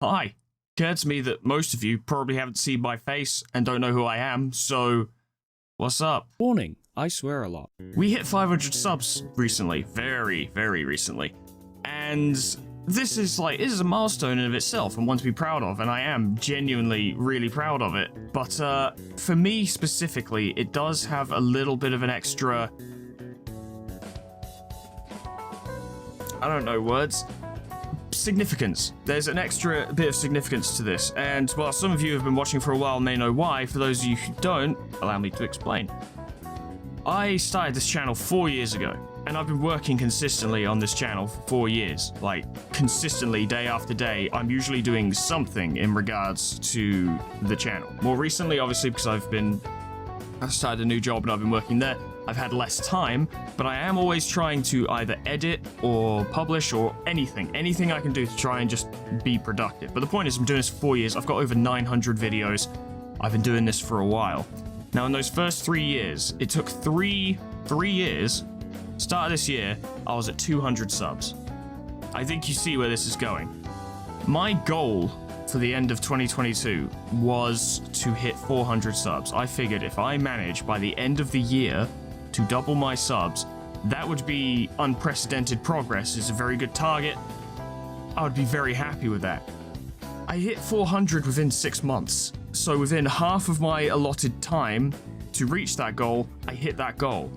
Hi. Occurred to me that most of you probably haven't seen my face and don't know who I am, so what's up? Warning, I swear a lot. We hit 500 subs recently, very recently, and this is a milestone in of itself and one to be proud of, and I am genuinely really proud of it. But for me specifically, it does have a little bit of an extra, I don't know words, significance. There's an extra bit of significance to this, and while some of you have been watching for a while may know why, for those of you who don't, allow me to explain. I started this channel 4 years ago, and I've been working consistently on this channel for 4 years. Like, consistently, day after day, I'm usually doing something in regards to the channel. More recently, obviously, because I've started a new job and I've been working there, I've had less time, but I am always trying to either edit or publish or anything I can do to try and just be productive. But the point is, I'm doing this for 4 years. I've got over 900 videos. I've been doing this for a while. Now, in those first 3 years, it took three years. Start of this year, I was at 200 subs. I think you see where this is going. My goal for the end of 2022 was to hit 400 subs. I figured if I manage by the end of the year to double my subs, that would be unprecedented progress. It's a very good target. I would be very happy with that. I hit 400 within 6 months. So within half of my allotted time to reach that goal, I hit that goal.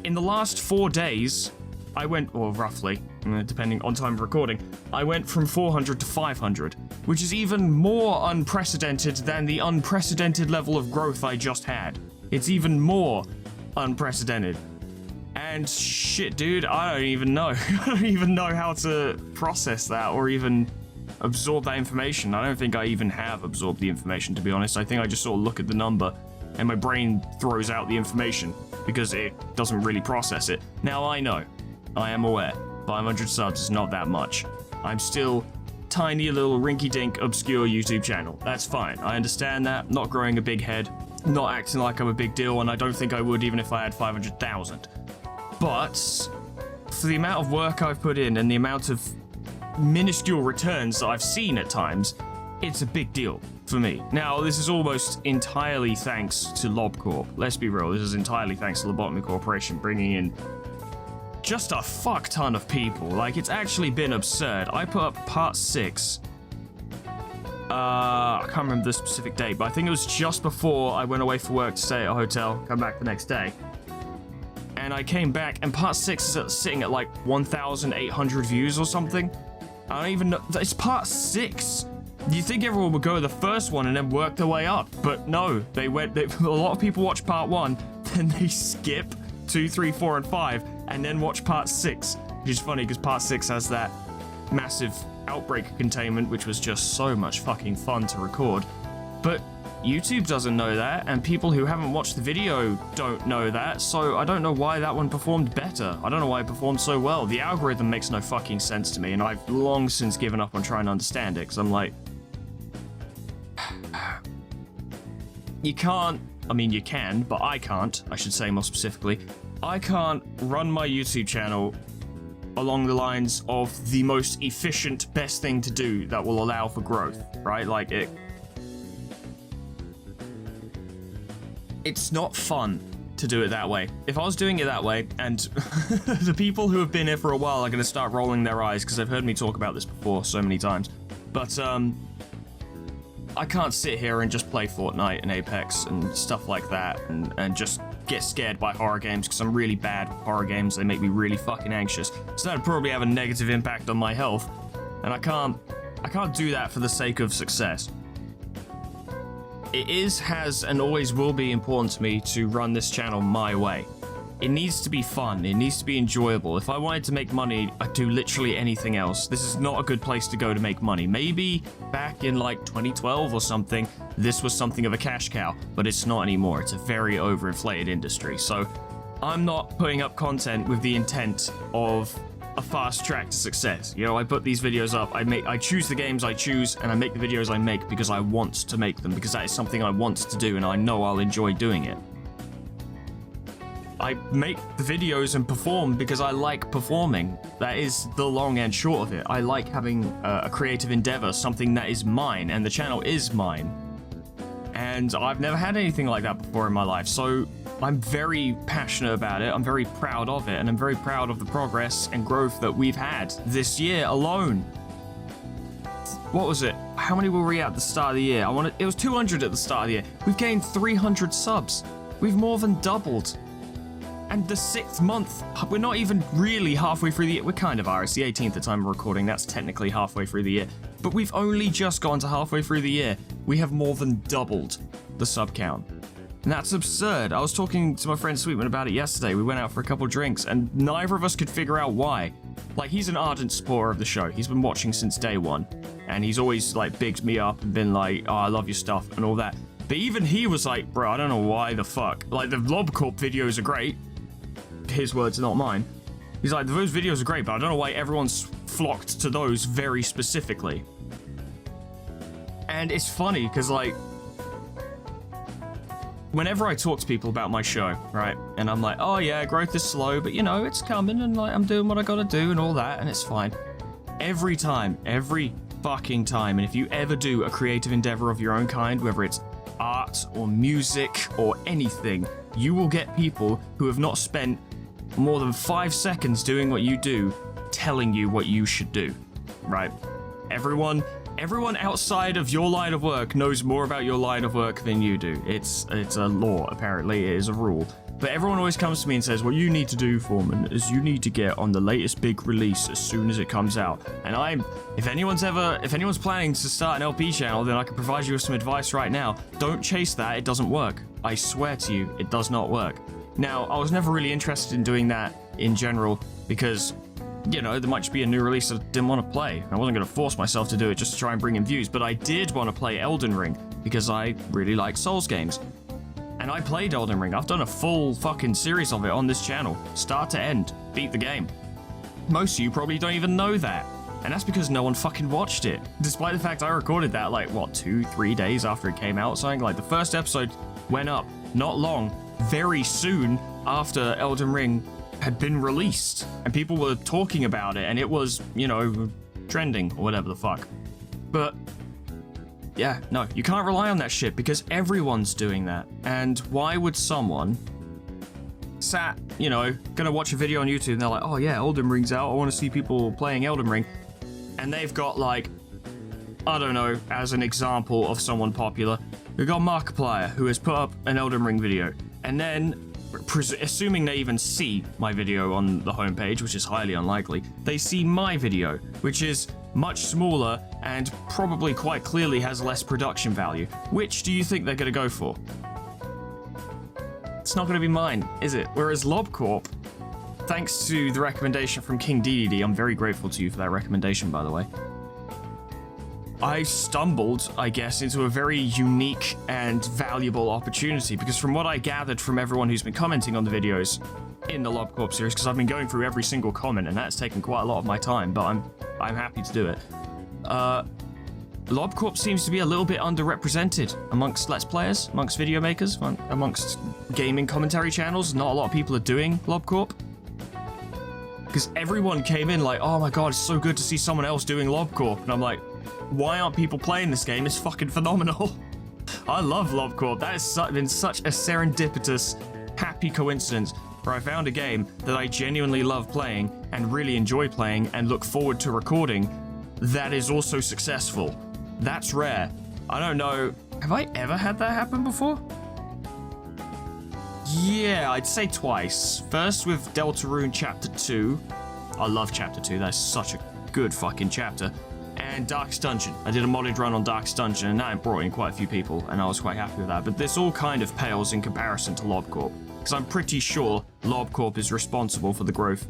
In the last 4 days, I went, or roughly, depending on time of recording, I went from 400 to 500, which is even more unprecedented than the unprecedented level of growth I just had. It's even more unprecedented. And shit, dude, I don't even know. I don't even know how to process that or even absorb that information. I don't think I even have absorbed the information, to be honest. I think I just sort of look at the number and my brain throws out the information because it doesn't really process it. Now I know, I am aware, 500 subs is not that much. I'm still tiny little rinky-dink obscure YouTube channel. That's fine. I understand that. Not growing a big head, not acting like I'm a big deal, and I don't think I would even if I had 500,000. But for the amount of work I've put in and the amount of minuscule returns that I've seen at times, it's a big deal for me. Now, this is almost entirely thanks to LobCorp. Let's be real, this is entirely thanks to Lobotomy Corporation bringing in just a fuck ton of people. Like, it's actually been absurd. I put up part 6. I can't remember the specific date, but I think it was just before I went away for work to stay at a hotel, come back the next day. And I came back, and part 6 is sitting at like 1,800 views or something. I don't even know. It's part 6. You think everyone would go to the first one and then work their way up, but no. A lot of people watch part 1, then they skip 2, 3, 4, and 5, and then watch part 6, which is funny because part 6 has that massive outbreak containment, which was just so much fucking fun to record. But YouTube doesn't know that, and people who haven't watched the video don't know that, so I don't know why that one performed better. I don't know why it performed so well. The algorithm makes no fucking sense to me, and I've long since given up on trying to understand it, because I'm like, you can't, I mean you can, but I can't, I should say more specifically, I can't run my YouTube channel along the lines of the most efficient, best thing to do that will allow for growth, right? Like, it's not fun to do it that way. If I was doing it that way, and the people who have been here for a while are going to start rolling their eyes because they've heard me talk about this before so many times, but I can't sit here and just play Fortnite and Apex and stuff like that and just get scared by horror games because I'm really bad with horror games. They make me really fucking anxious. So that'd probably have a negative impact on my health, and I can't do that for the sake of success. It is, has, and always will be important to me to run this channel my way. It needs to be fun. It needs to be enjoyable. If I wanted to make money, I'd do literally anything else. This is not a good place to go to make money. Maybe back in like 2012 or something, this was something of a cash cow, but it's not anymore. It's a very overinflated industry. So I'm not putting up content with the intent of a fast track to success. You know, I put these videos up, I choose the games I choose, and I make the videos I make because I want to make them, because that is something I want to do, and I know I'll enjoy doing it. I make the videos and perform because I like performing. That is the long and short of it. I like having a creative endeavor, something that is mine, and the channel is mine. And I've never had anything like that before in my life, so I'm very passionate about it. I'm very proud of it, and I'm very proud of the progress and growth that we've had this year alone. What was it? How many were we at the start of the year? It was 200 at the start of the year. We've gained 300 subs. We've more than doubled. And the 6th month, we're not even really halfway through the year. We kind of are. It's the 18th at the time of recording. That's technically halfway through the year. But we've only just gone to halfway through the year. We have more than doubled the sub count. And that's absurd. I was talking to my friend Sweetman about it yesterday. We went out for a couple of drinks, and neither of us could figure out why. Like, he's an ardent supporter of the show. He's been watching since day one. And he's always, like, bigged me up and been like, oh, I love your stuff and all that. But even he was like, bro, I don't know why the fuck. Like, the LobCorp videos are great. His words, not mine. He's like, those videos are great, but I don't know why everyone's flocked to those very specifically. And it's funny, because, like, whenever I talk to people about my show, right, and I'm like, oh yeah, growth is slow, but, you know, it's coming, and, like, I'm doing what I gotta do and all that, and it's fine. Every time, every fucking time, and if you ever do a creative endeavor of your own kind, whether it's art or music or anything, you will get people who have not spent more than 5 seconds doing what you do telling you what you should do, right? Everyone outside of your line of work knows more about your line of work than you do. It's a law, apparently. It is a rule. But everyone always comes to me and says, what you need to do, Foreman, is you need to get on the latest big release as soon as it comes out. And if anyone's planning to start an LP channel, then I can provide you with some advice right now. Don't chase that. It doesn't work. I swear to you, it does not work. Now, I was never really interested in doing that in general because, you know, there might just be a new release that I didn't want to play. I wasn't going to force myself to do it just to try and bring in views, but I did want to play Elden Ring because I really like Souls games. And I played Elden Ring. I've done a full fucking series of it on this channel, start to end, beat the game. Most of you probably don't even know that. And that's because no one fucking watched it. Despite the fact I recorded that, like, what, 2-3 days after it came out? Something like the first episode went up not long, very soon after Elden Ring had been released. And people were talking about it, and it was, you know, trending or whatever the fuck. But yeah, no, you can't rely on that shit because everyone's doing that. And why would someone sat, you know, gonna watch a video on YouTube and they're like, oh yeah, Elden Ring's out, I want to see people playing Elden Ring. And they've got, like, I don't know, as an example of someone popular, we've got Markiplier, who has put up an Elden Ring video. And then, assuming they even see my video on the homepage, which is highly unlikely, they see my video, which is much smaller and probably quite clearly has less production value. Which do you think they're going to go for? It's not going to be mine, is it? Whereas LobCorp, thanks to the recommendation from King DDD, I'm very grateful to you for that recommendation, by the way, I stumbled, I guess, into a very unique and valuable opportunity, because from what I gathered from everyone who's been commenting on the videos in the LobCorp series, because I've been going through every single comment, and that's taken quite a lot of my time, but I'm happy to do it. LobCorp seems to be a little bit underrepresented amongst Let's Players, amongst video makers, amongst gaming commentary channels. Not a lot of people are doing LobCorp. Because everyone came in like, oh my god, it's so good to see someone else doing LobCorp. And I'm like, why aren't people playing this game? It's fucking phenomenal. I love LobCorp. That has been such a serendipitous, happy coincidence where I found a game that I genuinely love playing and really enjoy playing and look forward to recording that is also successful. That's rare. I don't know. Have I ever had that happen before? Yeah, I'd say twice. First with Deltarune Chapter 2. I love Chapter 2. That's such a good fucking chapter. And Darkest Dungeon. I did a modded run on Darkest Dungeon, and that brought in quite a few people, and I was quite happy with that. But this all kind of pales in comparison to LobCorp, because I'm pretty sure LobCorp is responsible for the growth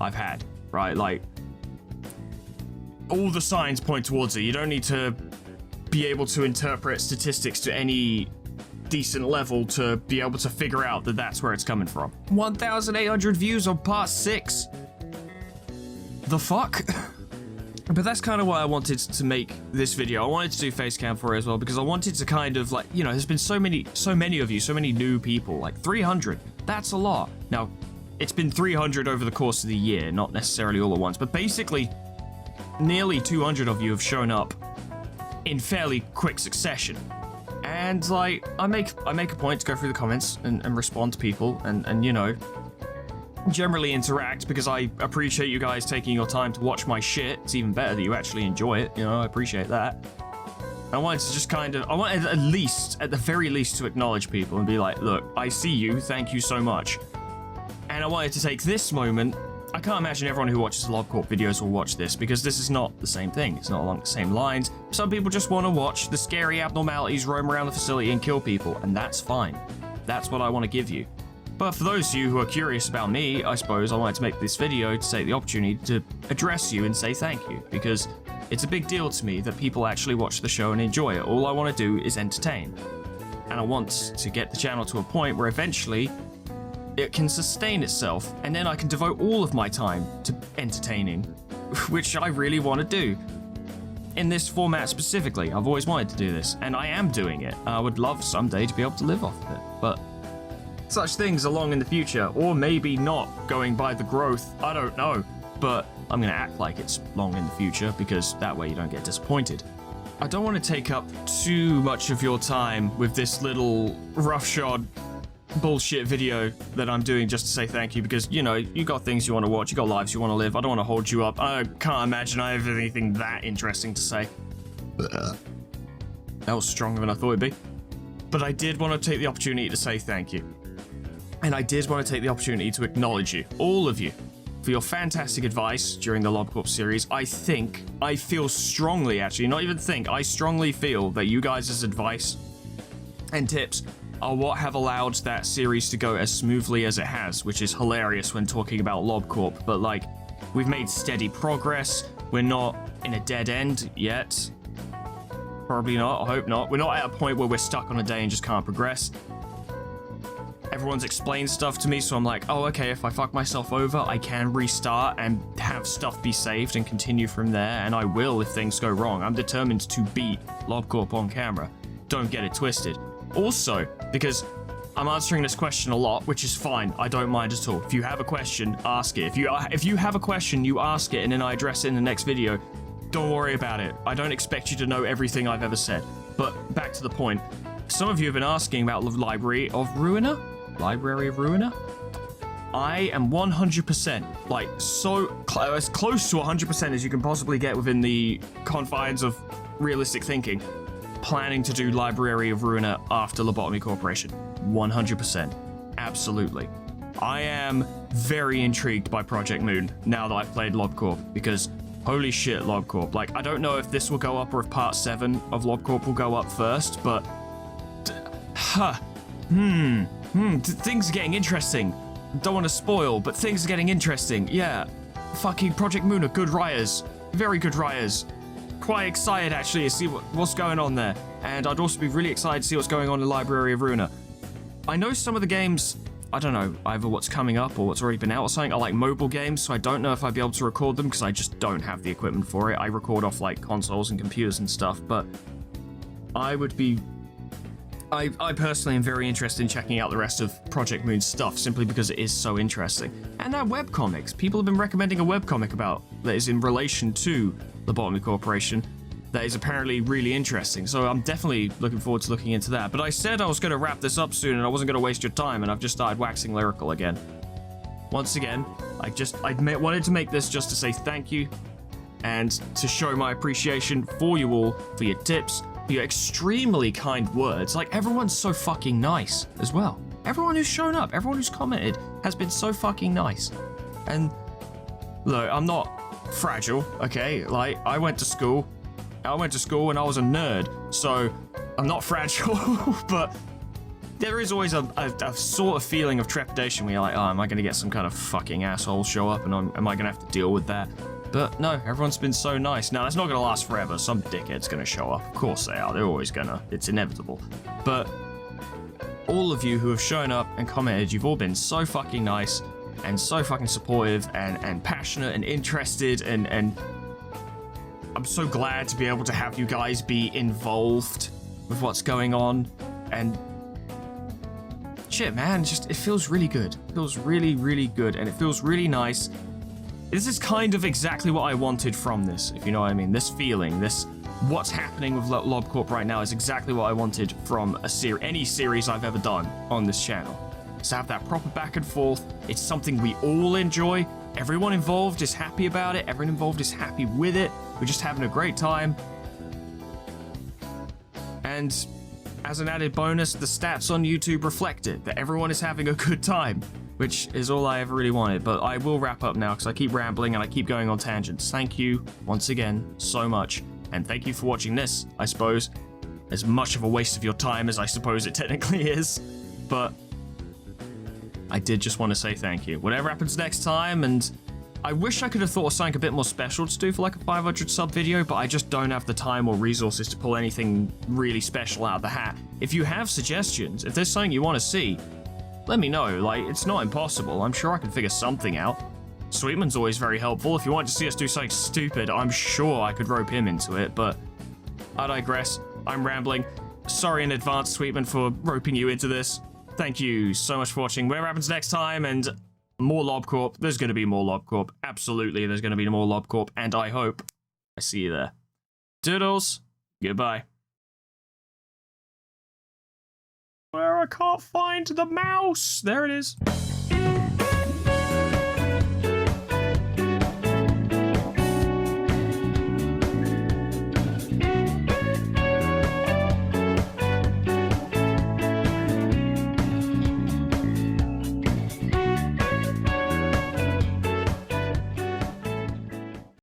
I've had, right? Like, all the signs point towards it. You don't need to be able to interpret statistics to any decent level to be able to figure out that that's where it's coming from. 1,800 views on part 6. The fuck? But that's kind of why I wanted to make this video. I wanted to do Facecam for it as well, because I wanted to kind of, like, you know, there's been so many of you, so many new people, like 300. That's a lot. Now, it's been 300 over the course of the year, not necessarily all at once, but basically nearly 200 of you have shown up in fairly quick succession. And like, I make a point to go through the comments and respond to people and you know, generally interact because I appreciate you guys taking your time to watch my shit. It's even better that you actually enjoy it, you know, I appreciate that. I wanted to just I wanted at the very least to acknowledge people and be like, look, I see you, thank you so much. And I wanted to take this moment. I can't imagine everyone who watches LobCorp videos will watch this because this is not the same thing. It's not along the same lines. Some people just want to watch the scary abnormalities roam around the facility and kill people, and that's fine. That's what I want to give you. But for those of you who are curious about me, I suppose I wanted to make this video to take the opportunity to address you and say thank you, because it's a big deal to me that people actually watch the show and enjoy it. All I want to do is entertain. And I want to get the channel to a point where eventually it can sustain itself, and then I can devote all of my time to entertaining, which I really want to do. In this format specifically, I've always wanted to do this, and I am doing it. I would love someday to be able to live off of it, but such things are long in the future, or maybe not, going by the growth, I don't know. But I'm going to act like it's long in the future, because that way you don't get disappointed. I don't want to take up too much of your time with this little roughshod bullshit video that I'm doing just to say thank you, because, you know, you got things you want to watch, you got lives you want to live. I don't want to hold you up. I can't imagine I have anything that interesting to say. That was stronger than I thought it'd be. But I did want to take the opportunity to say thank you. And I did want to take the opportunity to acknowledge you, all of you, for your fantastic advice during the LobCorp series. I feel strongly, actually, not even think, I strongly feel that you guys' advice and tips are what have allowed that series to go as smoothly as it has, which is hilarious when talking about LobCorp, but like, we've made steady progress. We're not in a dead end yet. Probably not, I hope not. We're not at a point where we're stuck on a day and just can't progress. Everyone's explained stuff to me, so I'm like, oh, okay, if I fuck myself over, I can restart and have stuff be saved and continue from there, and I will if things go wrong. I'm determined to beat LobCorp on camera. Don't get it twisted. Also, because I'm answering this question a lot, which is fine, I don't mind at all. If you have a question, ask it. If you have a question, you ask it, and then I address it in the next video. Don't worry about it. I don't expect you to know everything I've ever said. But back to the point. Some of you have been asking about the Library of Ruiner? Library of Ruiner? I am 100%, like, as close to 100% as you can possibly get within the confines of realistic thinking, planning to do Library of Ruiner after Lobotomy Corporation. 100%. Absolutely. I am very intrigued by Project Moon now that I've played LobCorp, because holy shit, LobCorp. Like, I don't know if this will go up or if part 7 of LobCorp will go up first, but things are getting interesting. Don't want to spoil, but things are getting interesting. Yeah, fucking Project Moon are good writers. Very good writers. Quite excited, actually, to see what's going on there. And I'd also be really excited to see what's going on in Library of Ruiner. I know some of the games, I don't know, either what's coming up or what's already been out or something, are like mobile games, so I don't know if I'd be able to record them because I just don't have the equipment for it. I record off like consoles and computers and stuff, but I personally am very interested in checking out the rest of Project Moon's stuff, simply because it is so interesting. And that webcomics, people have been recommending a webcomic about that is in relation to Lobotomy Corporation that is apparently really interesting, so I'm definitely looking forward to looking into that. But I said I was going to wrap this up soon and I wasn't going to waste your time, and I've just started waxing lyrical again. Once again, I wanted to make this just to say thank you and to show my appreciation for you all, for your tips, for your extremely kind words. Like, everyone's so fucking nice as well. Everyone who's shown up, everyone who's commented has been so fucking nice. And look, I'm not fragile, okay? Like, I went to school and I was a nerd, so I'm not fragile, but there is always a sort of feeling of trepidation when you're like, oh, am I going to get some kind of fucking asshole show up, and am I going to have to deal with that? But no, everyone's been so nice. Now, that's not going to last forever. Some dickhead's going to show up. Of course they are. They're always going to. It's inevitable. But all of you who have shown up and commented, you've all been so fucking nice and so fucking supportive and passionate and interested, and I'm so glad to be able to have you guys be involved with what's going on. And shit, man, it feels really good. It feels really, really good, and it feels really nice. This is kind of exactly what I wanted from this, if you know what I mean. This feeling, what's happening with LobCorp right now is exactly what I wanted from any series I've ever done on this channel. To have that proper back and forth. It's something we all enjoy. Everyone involved is happy about it. Everyone involved is happy with it. We're just having a great time. And as an added bonus, the stats on YouTube reflect it, that everyone is having a good time, which is all I ever really wanted. But I will wrap up now because I keep rambling and I keep going on tangents. Thank you once again so much. And thank you for watching this, I suppose. As much of a waste of your time as I suppose it technically is. But I did just want to say thank you. Whatever happens next time, and I wish I could have thought of something a bit more special to do for like a 500 sub video, but I just don't have the time or resources to pull anything really special out of the hat. If you have suggestions, if there's something you want to see, let me know. Like, it's not impossible. I'm sure I can figure something out. Sweetman's always very helpful. If you want to see us do something stupid, I'm sure I could rope him into it, but I digress. I'm rambling. Sorry in advance, Sweetman, for roping you into this. Thank you so much for watching. Whatever happens next time, and more LobCorp. There's going to be more LobCorp. Absolutely, there's going to be more LobCorp, and I hope I see you there. Doodles. Goodbye. Where I can't find the mouse. There it is.